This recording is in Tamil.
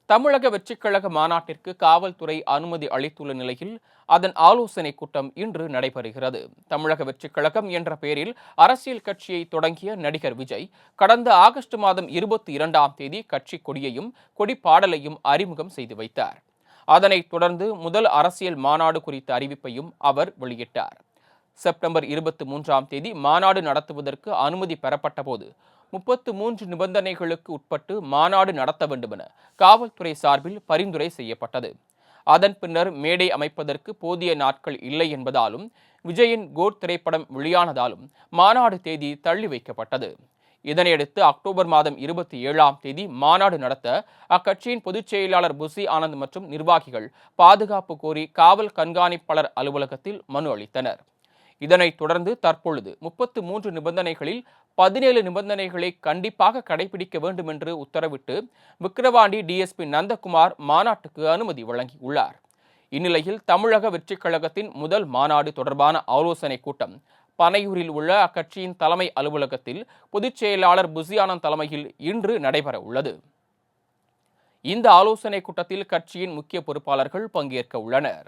தமிழக வெற்றிக்கழக மாநாட்டிற்கு காவல்துறை அனுமதி அளித்துள்ள நிலையில் அதன் ஆலோசனை கூட்டம் இன்று நடைபெறுகிறது. தமிழக வெற்றிக்கழகம் என்ற பெயரில் அரசியல் கட்சியை தொடங்கிய நடிகர் விஜய் கடந்த ஆகஸ்ட் மாதம் 22ஆம் தேதி கட்சி கொடியையும் கொடிப்பாடலையும் அறிமுகம் செய்து வைத்தார். அதனைத் தொடர்ந்து முதல் அரசியல் மாநாடு குறித்த அறிவிப்பையும் அவர் வெளியிட்டார். செப்டம்பர் 23ஆம் தேதி மாநாடு நடத்துவதற்கு அனுமதி பெறப்பட்ட போது 33 நிபந்தனைகளுக்கு உட்பட்டு மாநாடு நடத்த வேண்டும் என காவல்துறை சார்பில் பரிந்துரை செய்யப்பட்டது. அதன் பின்னர் மேடை அமைப்பதற்கு போதிய நாட்கள் இல்லை என்பதாலும் விஜயின் கோட் திரைப்படம் வெளியானதாலும் மாநாடு தேதி தள்ளி வைக்கப்பட்டது. இதனையடுத்து அக்டோபர் மாதம் 27ஆம் தேதி மாநாடு நடத்த அக்கட்சியின் பொதுச் செயலாளர் புசி ஆனந்த் மற்றும் நிர்வாகிகள் பாதுகாப்பு கோரி காவல் கண்காணிப்பாளர் அலுவலகத்தில் மனு அளித்தனர். இதனைத் தொடர்ந்து தற்பொழுது 33 நிபந்தனைகளில் 17 நிபந்தனைகளை கண்டிப்பாக கடைபிடிக்க வேண்டும் என்று உத்தரவிட்டு விக்கிரவாண்டி டிஎஸ்பி நந்தகுமார் மாநாட்டுக்கு அனுமதி வழங்கியுள்ளார். இந்நிலையில் தமிழக வெற்றிக் கழகத்தின் முதல் மாநாடு தொடர்பான ஆலோசனைக் கூட்டம் பனையூரில் உள்ள அக்கட்சியின் தலைமை அலுவலகத்தில் பொதுச் செயலாளர் புசி ஆனந்த் தலைமையில் இன்று நடைபெற உள்ளது. இந்த ஆலோசனைக் கூட்டத்தில் கட்சியின் முக்கிய பொறுப்பாளர்கள் பங்கேற்க உள்ளனர்.